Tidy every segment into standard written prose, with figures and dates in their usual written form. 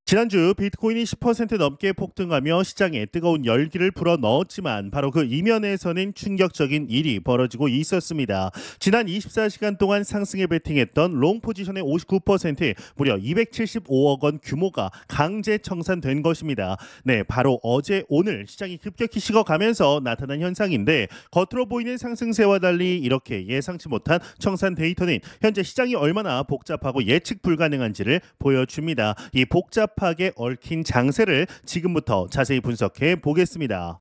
지난주 비트코인이 10% 넘게 폭등하며 시장에 뜨거운 열기를 불어넣었지만 바로 그 이면에서는 충격적인 일이 벌어지고 있었습니다. 지난 24시간 동안 상승에 베팅했던 롱 포지션의 59%, 무려 275억 원 규모가 강제 청산된 것입니다. 네, 바로 어제 오늘 시장이 급격히 식어가면서 나타난 현상인데, 겉으로 보이는 상승세와 달리 이렇게 예상치 못한 청산 데이터는 현재 시장이 얼마나 복잡하고 예측 불가능한지를 보여줍니다. 이 복잡하게 얽힌 장세를 지금부터 자세히 분석해 보겠습니다.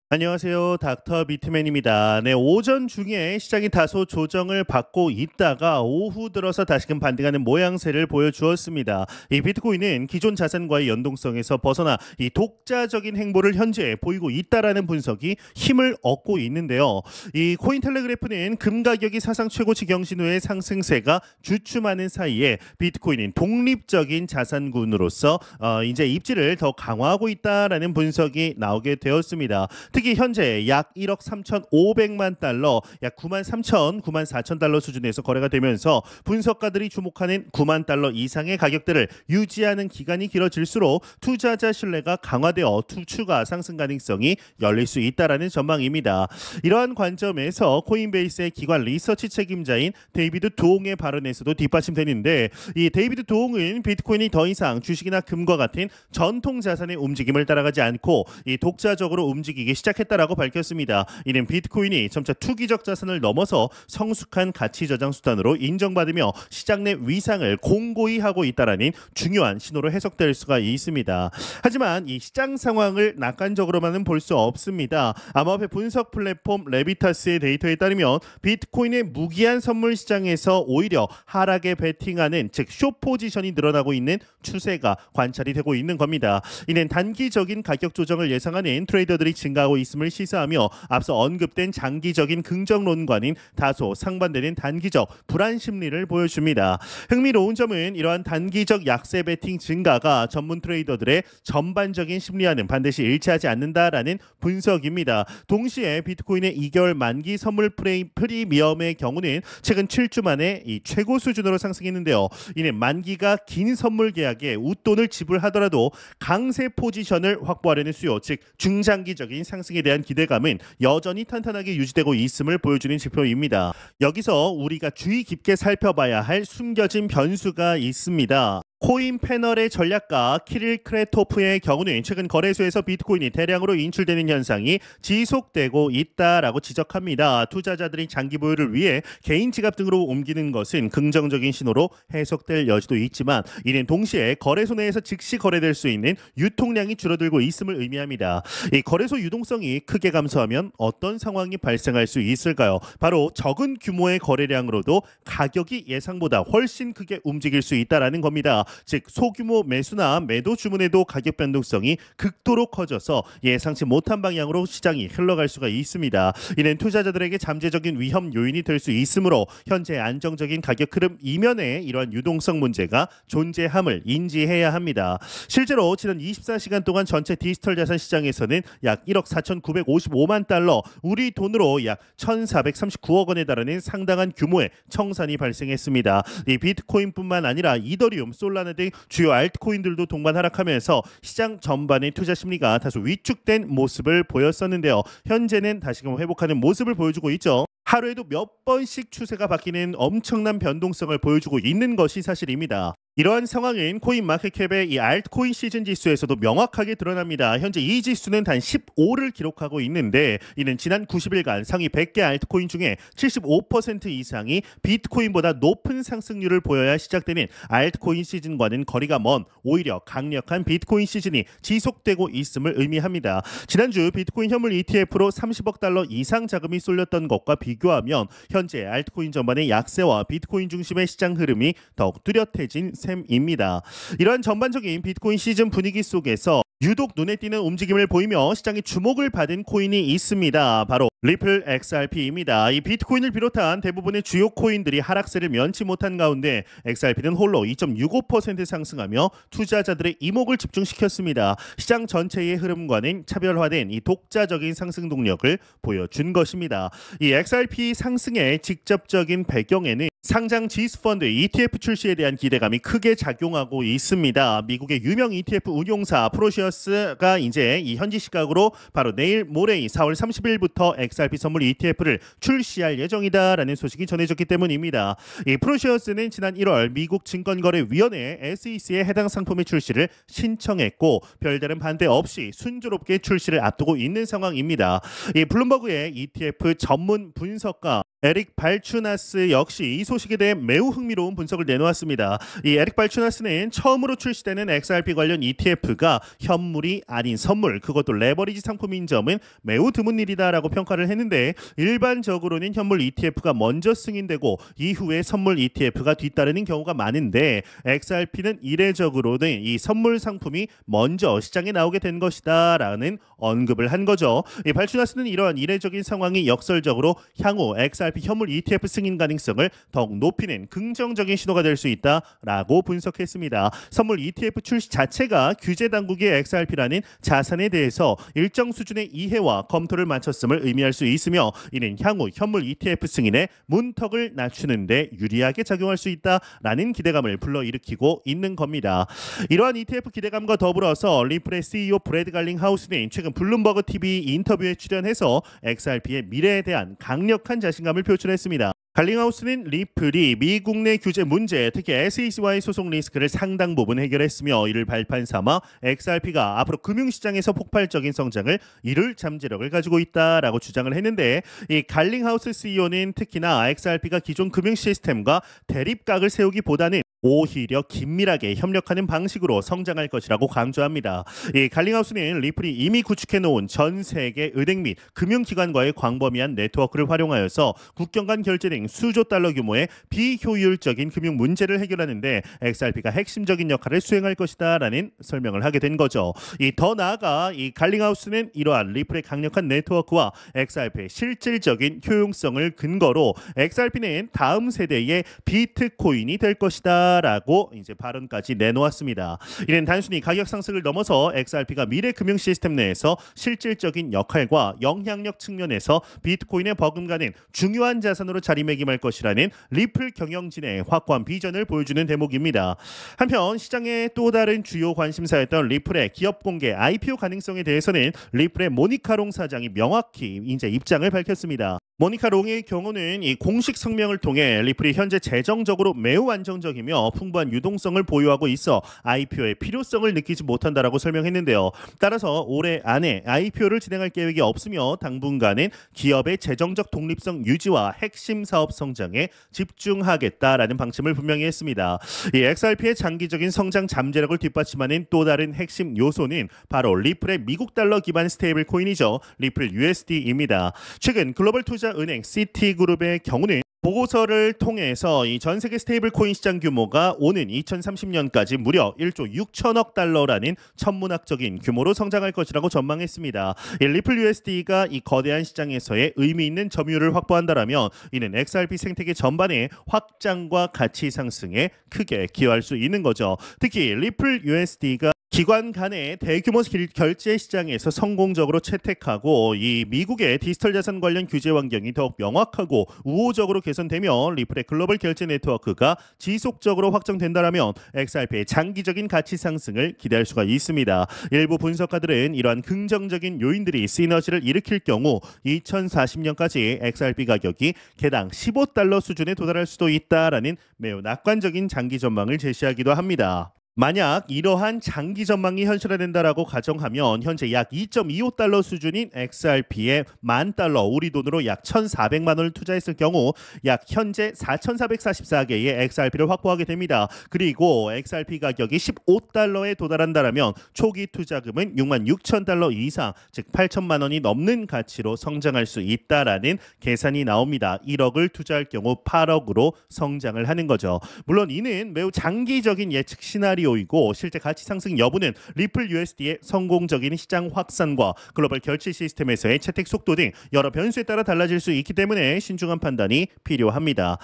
안녕하세요. 닥터 비트맨입니다. 네, 오전 중에 시장이 다소 조정을 받고 있다가 오후 들어서 다시금 반등하는 모양새를 보여주었습니다. 이 비트코인은 기존 자산과의 연동성에서 벗어나 이 독자적인 행보를 현재 보이고 있다라는 분석이 힘을 얻고 있는데요. 이 코인텔레그래프는 금 가격이 사상 최고치 경신 후의 상승세가 주춤하는 사이에 비트코인은 독립적인 자산군으로서 이제 입지를 더 강화하고 있다라는 분석이 나오게 되었습니다. 특히 현재 약 1억 3,500만 달러, 약 9만 3천, 9만 4천 달러 수준에서 거래가 되면서 분석가들이 주목하는 9만 달러 이상의 가격들을 유지하는 기간이 길어질수록 투자자 신뢰가 강화되어 추가 상승 가능성이 열릴 수 있다라는 전망입니다. 이러한 관점에서 코인베이스의 기관 리서치 책임자인 데이비드 두옹의 발언에서도 뒷받침되는데, 이 데이비드 두옹은 비트코인이 더 이상 주식이나 금과 같은 전통 자산의 움직임을 따라가지 않고 이 독자적으로 움직이기 시작했다라고 밝혔습니다. 이는 비트코인이 점차 투기적 자산을 넘어서 성숙한 가치 저장 수단으로 인정받으며 시장 내 위상을 공고히 하고 있다라는 중요한 신호로 해석될 수가 있습니다. 하지만 이 시장 상황을 낙관적으로만은 볼 수 없습니다. 암호화폐 분석 플랫폼 레비타스의 데이터에 따르면 비트코인의 무기한 선물 시장에서 오히려 하락에 베팅하는, 즉 숏 포지션이 늘어나고 있는 추세가 관찰이 되고 있는 겁니다. 이는 단기적인 가격 조정을 예상하는 트레이더들이 증가하고 있음을 시사하며 앞서 언급된 장기적인 긍정론과는 다소 상반되는 단기적 불안 심리를 보여줍니다. 흥미로운 점은 이러한 단기적 약세 베팅 증가가 전문 트레이더들의 전반적인 심리와는 반드시 일치하지 않는다라는 분석입니다. 동시에 비트코인의 2개월 만기 선물 프리미엄의 경우는 최근 7주 만에 이 최고 수준으로 상승했는데요. 이는 만기가 긴 선물 계약에 웃돈을 지불하더라도 강세 포지션을 확보하려는 수요, 즉 중장기적인 상승에 대한 기대감은 여전히 탄탄하게 유지되고 있음을 보여주는 지표입니다. 여기서 우리가 주의 깊게 살펴봐야 할 숨겨진 변수가 있습니다. 코인 패널의 전략가 키릴 크레토프의 경우는 최근 거래소에서 비트코인이 대량으로 인출되는 현상이 지속되고 있다라고 지적합니다. 투자자들이 장기 보유를 위해 개인 지갑 등으로 옮기는 것은 긍정적인 신호로 해석될 여지도 있지만, 이는 동시에 거래소 내에서 즉시 거래될 수 있는 유통량이 줄어들고 있음을 의미합니다. 이 거래소 유동성이 크게 감소하면 어떤 상황이 발생할 수 있을까요? 바로 적은 규모의 거래량으로도 가격이 예상보다 훨씬 크게 움직일 수 있다라는 겁니다. 즉 소규모 매수나 매도 주문에도 가격 변동성이 극도로 커져서 예상치 못한 방향으로 시장이 흘러갈 수가 있습니다. 이는 투자자들에게 잠재적인 위험 요인이 될 수 있으므로 현재 안정적인 가격 흐름 이면에 이러한 유동성 문제가 존재함을 인지해야 합니다. 실제로 지난 24시간 동안 전체 디지털 자산 시장에서는 약 1억 4,955만 달러, 우리 돈으로 약 1,439억 원에 달하는 상당한 규모의 청산이 발생했습니다. 이 비트코인뿐만 아니라 이더리움, 솔라나 등 주요 알트코인들도 동반 하락하면서 시장 전반의 투자 심리가 다소 위축된 모습을 보였었는데요. 현재는 다시금 회복하는 모습을 보여주고 있죠. 하루에도 몇 번씩 추세가 바뀌는 엄청난 변동성을 보여주고 있는 것이 사실입니다. 이러한 상황은 코인마켓캡의 이 알트코인 시즌 지수에서도 명확하게 드러납니다. 현재 이 지수는 단 15를 기록하고 있는데, 이는 지난 90일간 상위 100개 알트코인 중에 75% 이상이 비트코인보다 높은 상승률을 보여야 시작되는 알트코인 시즌과는 거리가 먼, 오히려 강력한 비트코인 시즌이 지속되고 있음을 의미합니다. 지난주 비트코인 현물 ETF로 30억 달러 이상 자금이 쏠렸던 것과 비교하면 현재 알트코인 전반의 약세와 비트코인 중심의 시장 흐름이 더욱 뚜렷해진 셈입니다. 이러한 전반적인 비트코인 시즌 분위기 속에서 유독 눈에 띄는 움직임을 보이며 시장의 주목을 받은 코인이 있습니다. 바로 리플 XRP입니다. 이 비트코인을 비롯한 대부분의 주요 코인들이 하락세를 면치 못한 가운데 XRP는 홀로 2.65% 상승하며 투자자들의 이목을 집중시켰습니다. 시장 전체의 흐름과는 차별화된 이 독자적인 상승 동력을 보여준 것입니다. 이 XRP 상승의 직접적인 배경에는 상장 지수펀드 ETF 출시에 대한 기대감이 크게 작용하고 있습니다. 미국의 유명 ETF 운용사 프로시어스가 이제 이 현지 시각으로 바로 내일 모레 4월 30일부터 XRP 선물 ETF를 출시할 예정이다라는 소식이 전해졌기 때문입니다. 이 프로시어스는 지난 1월 미국 증권거래위원회 SEC에 해당 상품의 출시를 신청했고 별다른 반대 없이 순조롭게 출시를 앞두고 있는 상황입니다. 이 블룸버그의 ETF 전문 분석가 에릭 발추나스 역시 이 소식에 대해 매우 흥미로운 분석을 내놓았습니다. 이 에릭 발추나스는 처음으로 출시되는 XRP 관련 ETF가 현물이 아닌 선물, 그것도 레버리지 상품인 점은 매우 드문 일이다라고 평가를 했는데 일반적으로는 현물 ETF가 먼저 승인되고 이후에 선물 ETF가 뒤따르는 경우가 많은데 XRP는 이례적으로는 이 선물 상품이 먼저 시장에 나오게 된 것이다 라는 언급을 한 거죠. 이 발추나스는 이러한 이례적인 상황이 역설적으로 향후 XRP 현물 ETF 승인 가능성을 더욱 높이는 긍정적인 신호가 될 수 있다라고 분석했습니다. 선물 ETF 출시 자체가 규제 당국의 XRP라는 자산에 대해서 일정 수준의 이해와 검토를 마쳤음을 의미할 수 있으며 이는 향후 현물 ETF 승인에 문턱을 낮추는 데 유리하게 작용할 수 있다라는 기대감을 불러일으키고 있는 겁니다. 이러한 ETF 기대감과 더불어서 리플의 CEO 브래드 갈링하우스는 최근 블룸버그 TV 인터뷰에 출연해서 XRP의 미래에 대한 강력한 자신감을 표출했습니다. 갈링하우스는 리플이 미국 내 규제 문제, 특히 SEC와의 소송 리스크를 상당 부분 해결했으며 이를 발판 삼아 XRP가 앞으로 금융시장에서 폭발적인 성장을 이룰 잠재력을 가지고 있다라고 주장을 했는데 이 갈링하우스 CEO는 특히나 XRP가 기존 금융 시스템과 대립각을 세우기보다는 오히려 긴밀하게 협력하는 방식으로 성장할 것이라고 강조합니다. 이 갈링하우스는 리플이 이미 구축해놓은 전 세계 은행 및 금융기관과의 광범위한 네트워크를 활용하여서 국경 간 결제 등 수조 달러 규모의 비효율적인 금융 문제를 해결하는 데 XRP가 핵심적인 역할을 수행할 것이다 라는 설명을 하게 된 거죠. 더 나아가 이 갈링하우스는 이러한 리플의 강력한 네트워크와 XRP의 실질적인 효용성을 근거로 XRP는 다음 세대의 비트코인이 될 것이다 라고 이제 발언까지 내놓았습니다. 이는 단순히 가격 상승을 넘어서 XRP가 미래 금융 시스템 내에서 실질적인 역할과 영향력 측면에서 비트코인에 버금가는 중요한 자산으로 자리매김할 것이라는 리플 경영진의 확고한 비전을 보여주는 대목입니다. 한편 시장의 또 다른 주요 관심사였던 리플의 기업 공개 IPO 가능성에 대해서는 리플의 모니카 롱 사장이 명확히 이제 입장을 밝혔습니다. 모니카 롱의 경우는 이 공식 성명을 통해 리플이 현재 재정적으로 매우 안정적이며 풍부한 유동성을 보유하고 있어 IPO의 필요성을 느끼지 못한다라고 설명했는데요. 따라서 올해 안에 IPO를 진행할 계획이 없으며 당분간은 기업의 재정적 독립성 유지와 핵심 사업 성장에 집중하겠다라는 방침을 분명히 했습니다. 이 XRP의 장기적인 성장 잠재력을 뒷받침하는 또 다른 핵심 요소는 바로 리플의 미국 달러 기반 스테이블 코인이죠. 리플 USD입니다. 최근 글로벌 투자 은행 시티그룹의 경우는 보고서를 통해서 이 전 세계 스테이블 코인 시장 규모가 오는 2030년까지 무려 1조 6천억 달러라는 천문학적인 규모로 성장할 것이라고 전망했습니다. 이 리플 USD가 이 거대한 시장에서의 의미 있는 점유율을 확보한다라면 이는 XRP 생태계 전반의 확장과 가치 상승에 크게 기여할 수 있는 거죠. 특히 리플 USD가 기관 간의 대규모 결제 시장에서 성공적으로 채택하고 이 미국의 디지털 자산 관련 규제 환경이 더욱 명확하고 우호적으로 개선되며 리플의 글로벌 결제 네트워크가 지속적으로 확장된다면 XRP의 장기적인 가치 상승을 기대할 수가 있습니다. 일부 분석가들은 이러한 긍정적인 요인들이 시너지를 일으킬 경우 2040년까지 XRP 가격이 개당 15달러 수준에 도달할 수도 있다라는 매우 낙관적인 장기 전망을 제시하기도 합니다. 만약 이러한 장기 전망이 현실화된다라고 가정하면 현재 약 2.25달러 수준인 XRP에 $10,000, 우리 돈으로 약 1,400만 원을 투자했을 경우 약 현재 4,444개의 XRP를 확보하게 됩니다. 그리고 XRP 가격이 $15에 도달한다라면 초기 투자금은 66,000달러 이상, 즉 8천만 원이 넘는 가치로 성장할 수 있다라는 계산이 나옵니다. 1억을 투자할 경우 8억으로 성장을 하는 거죠. 물론 이는 매우 장기적인 예측 시나리오이고 실제 가치 상승 여부는 리플 USD의 성공적인 시장 확산과 글로벌 결제 시스템에서의 채택 속도 등 여러 변수에 따라 달라질 수 있기 때문에 신중한 판단이 필요합니다.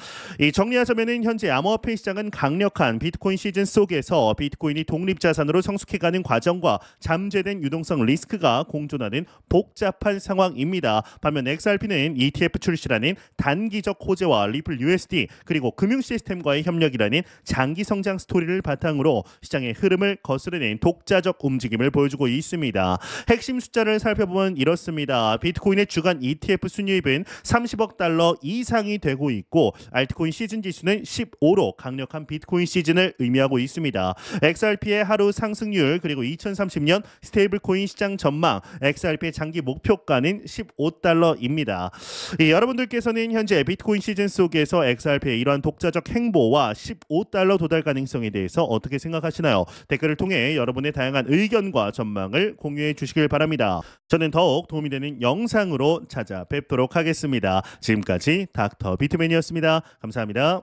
정리하자면은 현재 암호화폐 시장은 강력한 비트코인 시즌 속에서 비트코인이 독립자산으로 성숙해가는 과정과 잠재된 유동성 리스크가 공존하는 복잡한 상황입니다. 반면 XRP는 ETF 출시라는 단기적 호재와 리플 USD 그리고 금융 시스템과의 협력이라는 장기 성장 스토리를 바탕으로 시장의 흐름을 거스르는 독자적 움직임을 보여주고 있습니다. 핵심 숫자를 살펴보면 이렇습니다. 비트코인의 주간 ETF 순이익은 30억 달러 이상이 되고 있고 알트코인 시즌 지수는 15로 강력한 비트코인 시즌을 의미하고 있습니다. XRP의 하루 상승률 그리고 2030년 스테이블 코인 시장 전망, XRP의 장기 목표가는 15달러입니다. 여러분들께서는 현재 비트코인 시즌 속에서 XRP의 이러한 독자적 행보와 15달러 도달 가능성에 대해서 어떻게 생각하시나요? 댓글을 통해 여러분의 다양한 의견과 전망을 공유해 주시길 바랍니다. 저는 더욱 도움이 되는 영상으로 찾아뵙도록 하겠습니다. 지금까지 닥터 비트맨이었습니다. 감사합니다.